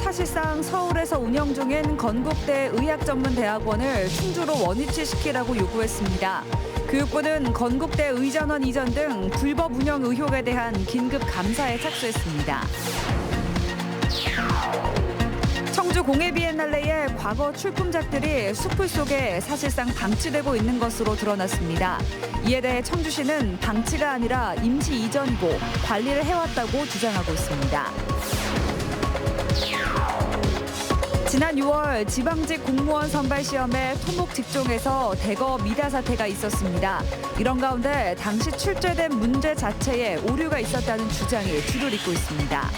사실상 서울에서 운영 중인 건국대 의학전문대학원을 충주로 원위치시키라고 요구했습니다. 교육부는 건국대 의전원 이전 등 불법 운영 의혹에 대한 긴급 감사에 착수했습니다. 청주 공예 비엔날레의 과거 출품작들이 숲을 속에 사실상 방치되고 있는 것으로 드러났습니다. 이에 대해 청주시는 방치가 아니라 임시 이전이고 관리를 해왔다고 주장하고 있습니다. 지난 6월 지방직 공무원 선발 시험에 토목 직종에서 대거 미다 사태가 있었습니다. 이런 가운데 당시 출제된 문제 자체에 오류가 있었다는 주장이 줄을 잇고 있습니다.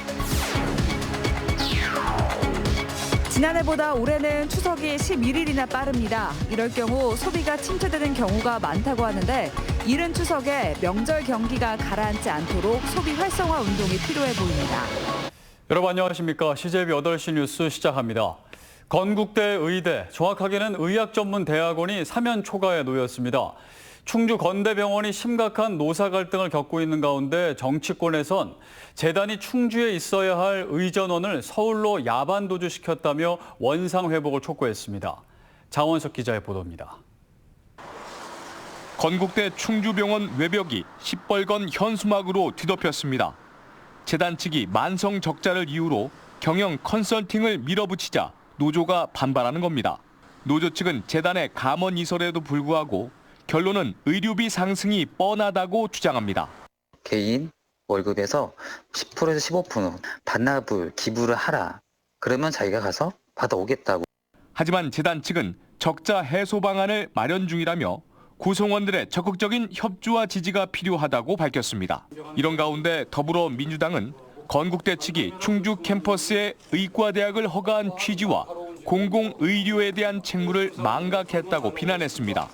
지난해보다 올해는 추석이 11일이나 빠릅니다. 이럴 경우 소비가 침체되는 경우가 많다고 하는데 이른 추석에 명절 경기가 가라앉지 않도록 소비 활성화 운동이 필요해 보입니다. 여러분 안녕하십니까. CJB 8시 뉴스 시작합니다. 건국대 의대, 정확하게는 의학전문대학원이 사면 초가에 놓였습니다. 충주 건대병원이 심각한 노사 갈등을 겪고 있는 가운데 정치권에선 재단이 충주에 있어야 할 의전원을 서울로 야반 도주시켰다며 원상 회복을 촉구했습니다. 장원석 기자의 보도입니다. 건국대 충주병원 외벽이 시뻘건 현수막으로 뒤덮였습니다. 재단 측이 만성 적자를 이유로 경영 컨설팅을 밀어붙이자 노조가 반발하는 겁니다. 노조 측은 재단의 감원 이설에도 불구하고 결론은 의료비 상승이 뻔하다고 주장합니다. 개인 월급에서 10%에서 15% 반납을 기부를 하라. 그러면 자기가 가서 받아오겠다고. 하지만 재단 측은 적자 해소 방안을 마련 중이라며 구성원들의 적극적인 협조와 지지가 필요하다고 밝혔습니다. 이런 가운데 더불어민주당은 건국대 측이 충주 캠퍼스에 의과대학을 허가한 취지와 공공의료에 대한 책무를 망각했다고 비난했습니다.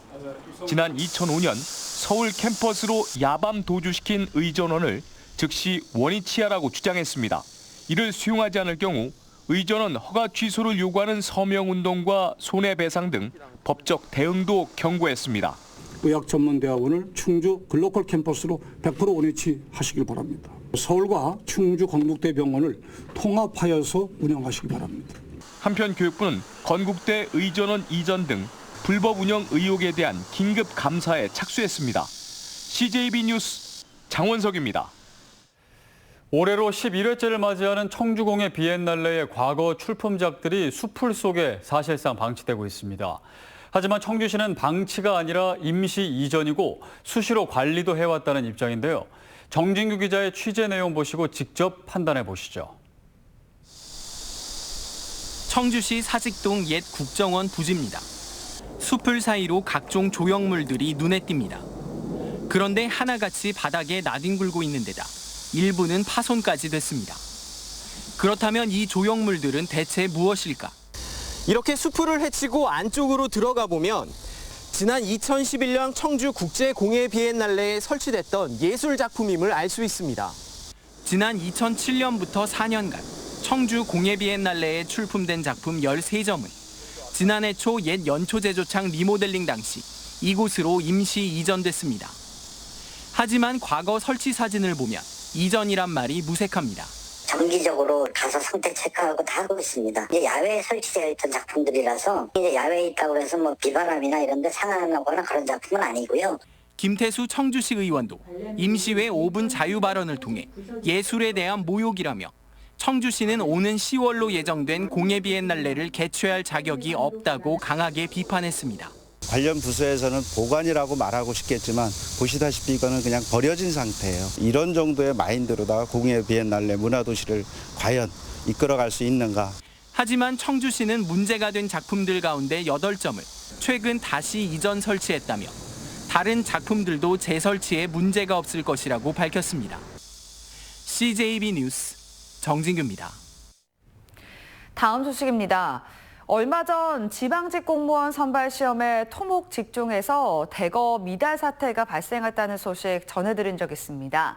지난 2005년 서울 캠퍼스로 야밤 도주시킨 의전원을 즉시 원위치하라고 주장했습니다. 이를 수용하지 않을 경우 의전원 허가 취소를 요구하는 서명운동과 손해배상 등 법적 대응도 경고했습니다. 의학전문대학원을 충주 글로컬 캠퍼스로 100% 원위치하시길 바랍니다. 서울과 충주 건국대병원을 통합하여서 운영하시기 바랍니다. 한편 교육부는 건국대 의전원 이전 등 불법 운영 의혹에 대한 긴급 감사에 착수했습니다. CJB 뉴스 장원석입니다. 올해로 11회째를 맞이하는 청주공예 비엔날레의 과거 출품작들이 숲을 속에 사실상 방치되고 있습니다. 하지만 청주시는 방치가 아니라 임시 이전이고 수시로 관리도 해왔다는 입장인데요. 정진규 기자의 취재 내용 보시고 직접 판단해 보시죠. 청주시 사직동 옛 국정원 부지입니다. 숲을 사이로 각종 조형물들이 눈에 띕니다. 그런데 하나같이 바닥에 나뒹굴고 있는 데다 일부는 파손까지 됐습니다. 그렇다면 이 조형물들은 대체 무엇일까? 이렇게 숲을 헤치고 안쪽으로 들어가 보면 지난 2011년 청주 국제공예 비엔날레에 설치됐던 예술작품임을 알 수 있습니다. 지난 2007년부터 4년간 청주 공예 비엔날레에 출품된 작품 13점은 지난해 초 옛 연초제조창 리모델링 당시 이곳으로 임시 이전됐습니다. 하지만 과거 설치 사진을 보면 이전이란 말이 무색합니다. 정기적으로 가서 상태 체크하고 다 하고 있습니다. 이제 야외에 설치되어 있던 작품들이라서 이제 야외에 있다고 해서 뭐 비바람이나 이런 데 상하거나 그런 작품은 아니고요. 김태수 청주시 의원도 임시회 5분 자유 발언을 통해 예술에 대한 모욕이라며 청주시는 오는 10월로 예정된 공예 비엔날레를 개최할 자격이 없다고 강하게 비판했습니다. 관련 부서에서는 보관이라고 말하고 싶겠지만 보시다시피 이거는 그냥 버려진 상태예요. 이런 정도의 마인드로다가 공예 비엔날레 문화도시를 과연 이끌어갈 수 있는가. 하지만 청주시는 문제가 된 작품들 가운데 8점을 최근 다시 이전 설치했다며 다른 작품들도 재설치에 문제가 없을 것이라고 밝혔습니다. CJB 뉴스 정진규입니다. 다음 소식입니다. 얼마 전 지방직 공무원 선발 시험에 토목 직종에서 대거 미달 사태가 발생했다는 소식 전해드린 적 있습니다.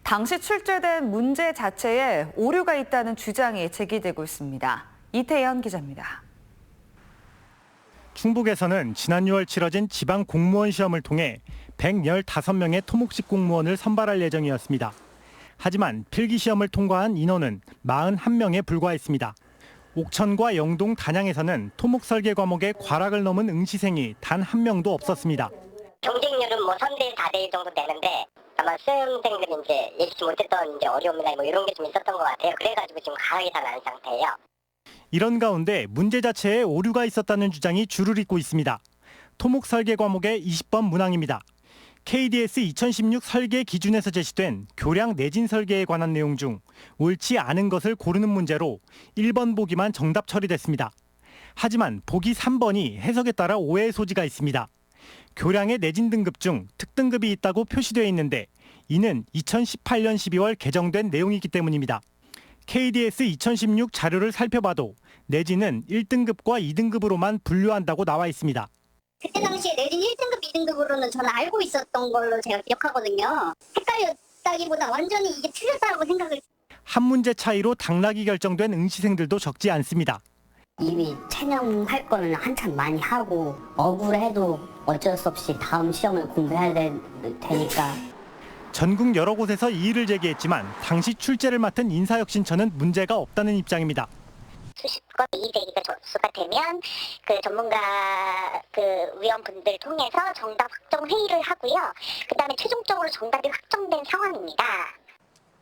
당시 출제된 문제 자체에 오류가 있다는 주장이 제기되고 있습니다. 이태현 기자입니다. 충북에서는 지난 6월 치러진 지방 공무원 시험을 통해 115명의 토목직 공무원을 선발할 예정이었습니다. 하지만 필기 시험을 통과한 인원은 41명에 불과했습니다. 옥천과 영동, 단양에서는 토목 설계 과목의 과락을 넘은 응시생이 단 한 명도 없었습니다. 경쟁률은 뭐 3대 4대 1 정도 되는데 아마 수험생들이 이제 예측 못했던 어려움이나 뭐 이런 게 좀 있었던 것 같아요. 그래가지고 지금 가락이 다 난 상태예요. 이런 가운데 문제 자체에 오류가 있었다는 주장이 줄을 잇고 있습니다. 토목 설계 과목의 20번 문항입니다. KDS 2016 설계 기준에서 제시된 교량 내진 설계에 관한 내용 중 옳지 않은 것을 고르는 문제로 1번 보기만 정답 처리됐습니다. 하지만 보기 3번이 해석에 따라 오해의 소지가 있습니다. 교량의 내진 등급 중 특등급이 있다고 표시되어 있는데 이는 2018년 12월 개정된 내용이기 때문입니다. KDS 2016 자료를 살펴봐도 내진은 1등급과 2등급으로만 분류한다고 나와 있습니다. 그때 당시에 내진 1등급, 2등급으로는 저는 알고 있었던 걸로 제가 기억하거든요. 헷갈렸다기보다 완전히 이게 틀렸다고 생각을. 한 문제 차이로 당락이 결정된 응시생들도 적지 않습니다. 이미 체념할 거는 한참 많이 하고 억울해도 어쩔 수 없이 다음 시험을 공부해야 되니까. 전국 여러 곳에서 이의를 제기했지만 당시 출제를 맡은 인사혁신처는 문제가 없다는 입장입니다. 수십 건 이의제기가 접수가 되면 그 전문가 위원분들 통해서 정답 확정 회의를 하고요. 그다음에 최종적으로 정답이 확정된 상황입니다.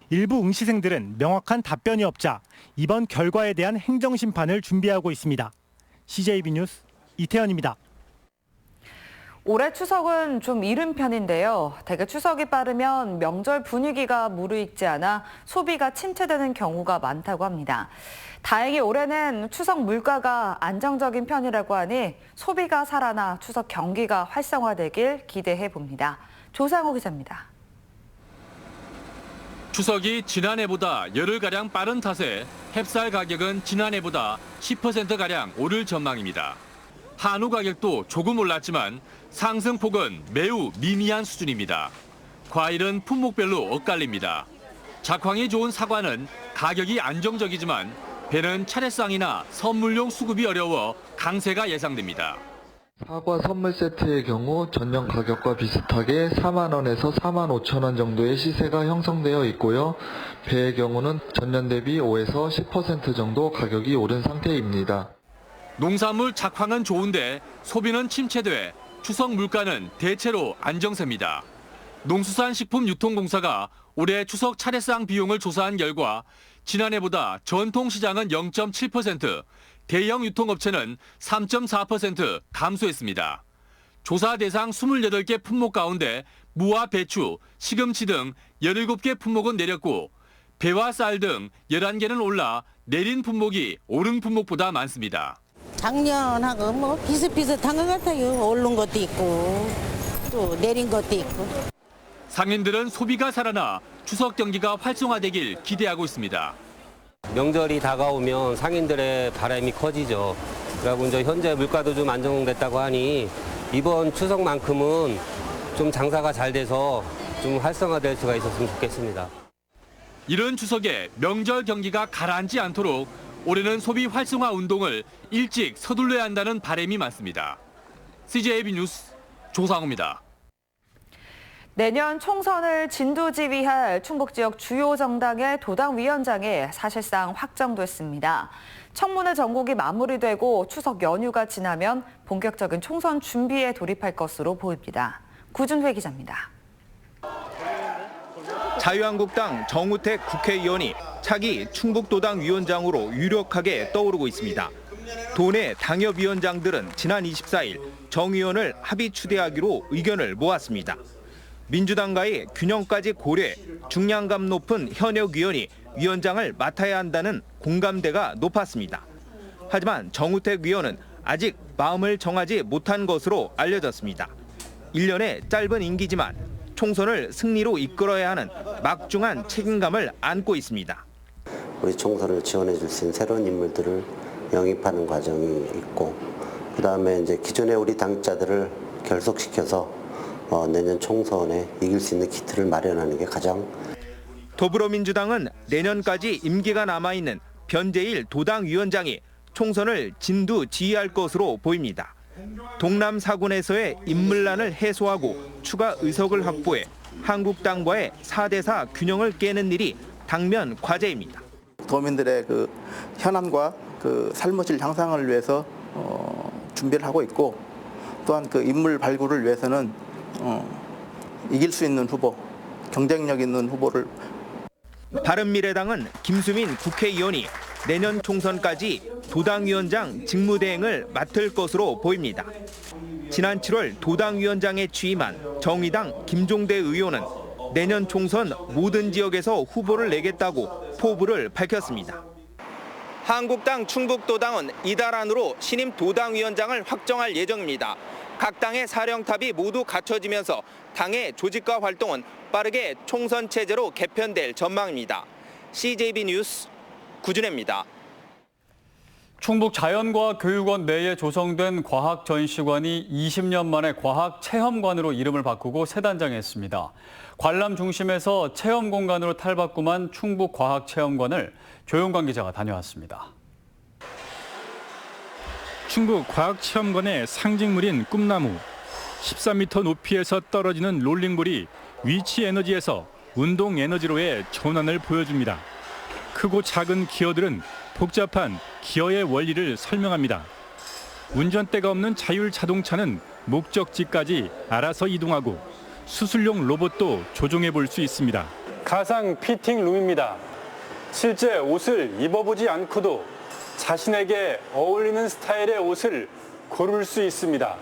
일부 응시생들은 명확한 답변이 없자 이번 결과에 대한 행정심판을 준비하고 있습니다. CJB 뉴스 이태현입니다. 올해 추석은 좀 이른 편인데요. 대개 추석이 빠르면 명절 분위기가 무르익지 않아 소비가 침체되는 경우가 많다고 합니다. 다행히 올해는 추석 물가가 안정적인 편이라고 하니 소비가 살아나 추석 경기가 활성화되길 기대해 봅니다. 조상호 기자입니다. 추석이 지난해보다 열흘가량 빠른 탓에 햅쌀 가격은 지난해보다 10%가량 오를 전망입니다. 한우 가격도 조금 올랐지만 상승폭은 매우 미미한 수준입니다. 과일은 품목별로 엇갈립니다. 작황이 좋은 사과는 가격이 안정적이지만 배는 차례상이나 선물용 수급이 어려워 강세가 예상됩니다. 사과 선물 세트의 경우 전년 가격과 비슷하게 4만 원에서 4만 5천 원 정도의 시세가 형성되어 있고요. 배의 경우는 전년 대비 5에서 10% 정도 가격이 오른 상태입니다. 농산물 작황은 좋은데 소비는 침체돼 추석 물가는 대체로 안정세입니다. 농수산식품유통공사가 올해 추석 차례상 비용을 조사한 결과 지난해보다 전통시장은 0.7%, 대형 유통업체는 3.4% 감소했습니다. 조사 대상 28개 품목 가운데 무와 배추, 시금치 등 17개 품목은 내렸고 배와 쌀 등 11개는 올라 내린 품목이 오른 품목보다 많습니다. 작년하고 뭐 비슷비슷한 것 같아요. 오른 것도 있고 또 내린 것도 있고. 상인들은 소비가 살아나 추석 경기가 활성화되길 기대하고 있습니다. 명절이 다가오면 상인들의 바람이 커지죠. 그리고 이제 현재 물가도 좀 안정됐다고 하니 이번 추석만큼은 좀 장사가 잘 돼서 좀 활성화될 수가 있었으면 좋겠습니다. 이런 추석에 명절 경기가 가라앉지 않도록 올해는 소비 활성화 운동을 일찍 서둘러야 한다는 바람이 많습니다. CJB 뉴스 조상호입니다. 내년 총선을 진두지휘할 충북 지역 주요 정당의 도당위원장이 사실상 확정됐습니다. 청문회 전국이 마무리되고 추석 연휴가 지나면 본격적인 총선 준비에 돌입할 것으로 보입니다. 구준회 기자입니다. 자유한국당 정우택 국회의원이 차기 충북도당위원장으로 유력하게 떠오르고 있습니다. 도내 당협위원장들은 지난 24일 정 의원을 합의 추대하기로 의견을 모았습니다. 민주당과의 균형까지 고려해 중량감 높은 현역 의원이 위원장을 맡아야 한다는 공감대가 높았습니다. 하지만 정우택 의원은 아직 마음을 정하지 못한 것으로 알려졌습니다. 1년의 짧은 임기지만 총선을 승리로 이끌어야 하는 막중한 책임감을 안고 있습니다. 우리 총선을 지원해 줄 수 있는 새로운 인물들을 영입하는 과정이 있고 그다음에 이제 기존의 우리 당자들을 결속시켜서 내년 총선에 이길 수 있는 기틀을 마련하는 게 가장. 더불어민주당은 내년까지 임기가 남아있는 변재일 도당위원장이 총선을 진두지휘할 것으로 보입니다. 동남 4군에서의 인물난을 해소하고 추가 의석을 확보해 한국당과의 4대4 균형을 깨는 일이 당면 과제입니다. 도민들의 그 현안과 그 삶의 질 향상을 위해서 준비를 하고 있고, 또한 그 인물 발굴을 위해서는 이길 수 있는 후보, 경쟁력 있는 후보를. 바른미래당은 김수민 국회의원이 내년 총선까지 도당위원장 직무대행을 맡을 것으로 보입니다. 지난 7월 도당위원장에 취임한 정의당 김종대 의원은 내년 총선 모든 지역에서 후보를 내겠다고 포부를 밝혔습니다. 한국당 충북도당은 이달 안으로 신임 도당위원장을 확정할 예정입니다. 각 당의 사령탑이 모두 갖춰지면서 당의 조직과 활동은 빠르게 총선 체제로 개편될 전망입니다. CJB 뉴스 구준혜입니다. 충북자연과학교육원 내에 조성된 과학전시관이 20년 만에 과학체험관으로 이름을 바꾸고 새 단장했습니다. 관람 중심에서 체험 공간으로 탈바꿈한 충북과학체험관을 조용관 기자가 다녀왔습니다. 충북과학체험관의 상징물인 꿈나무, 13m 높이에서 떨어지는 롤링볼이 위치 에너지에서 운동 에너지로의 전환을 보여줍니다. 크고 작은 기어들은 복잡한 기어의 원리를 설명합니다. 운전대가 없는 자율 자동차는 목적지까지 알아서 이동하고 수술용 로봇도 조종해 볼 수 있습니다. 가상 피팅룸입니다. 실제 옷을 입어보지 않고도 자신에게 어울리는 스타일의 옷을 고를 수 있습니다.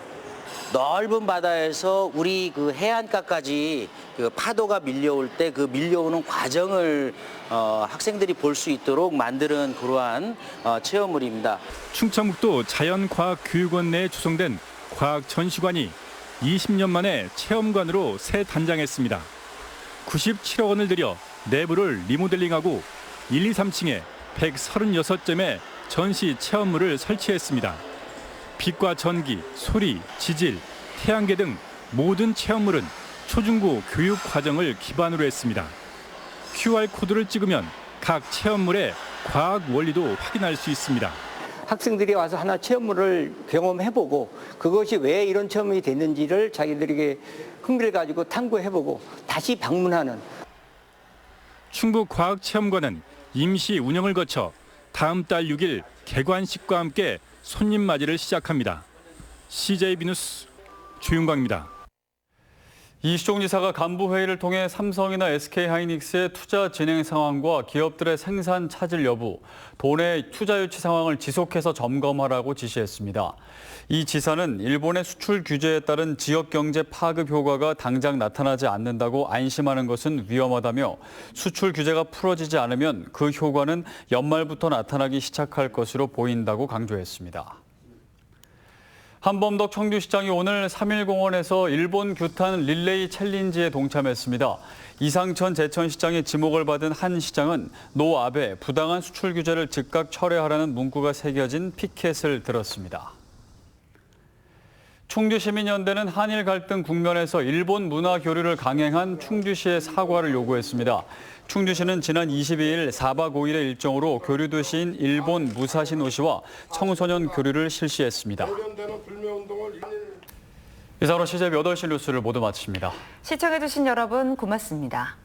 넓은 바다에서 우리 그 해안가까지 그 파도가 밀려올 때 그 밀려오는 과정을 학생들이 볼 수 있도록 만드는 그러한 체험물입니다. 충청북도 자연과학교육원 내에 조성된 과학전시관이 20년 만에 체험관으로 새 단장했습니다. 97억 원을 들여 내부를 리모델링하고 1, 2, 3층에 136점의 전시 체험물을 설치했습니다. 빛과 전기, 소리, 지질, 태양계 등 모든 체험물은 초중고 교육 과정을 기반으로 했습니다. QR코드를 찍으면 각 체험물의 과학 원리도 확인할 수 있습니다. 학생들이 와서 하나 체험물을 경험해보고 그것이 왜 이런 체험이 됐는지를 자기들에게 흥미를 가지고 탐구해보고 다시 방문하는. 충북과학체험관은 임시 운영을 거쳐 다음 달 6일 개관식과 함께 손님 맞이를 시작합니다. CJB 뉴스 주윤광입니다. 이시종 지사가 간부회의를 통해 삼성이나 SK하이닉스의 투자 진행 상황과 기업들의 생산 차질 여부, 도내 투자 유치 상황을 지속해서 점검하라고 지시했습니다. 이 지사는 일본의 수출 규제에 따른 지역 경제 파급 효과가 당장 나타나지 않는다고 안심하는 것은 위험하다며 수출 규제가 풀어지지 않으면 그 효과는 연말부터 나타나기 시작할 것으로 보인다고 강조했습니다. 한범덕 청주시장이 오늘 3.1공원에서 일본 규탄 릴레이 챌린지에 동참했습니다. 이상천 제천시장의 지목을 받은 한 시장은 노 아베 부당한 수출 규제를 즉각 철회하라는 문구가 새겨진 피켓을 들었습니다. 충주시민연대는 한일 갈등 국면에서 일본 문화 교류를 강행한 충주시의 사과를 요구했습니다. 충주시는 지난 22일 4박 5일의 일정으로 교류 도시인 일본 무사시노시와 청소년 교류를 실시했습니다. 이상으로 CJB 8시 뉴스를 모두 마칩니다. 시청해주신 여러분 고맙습니다.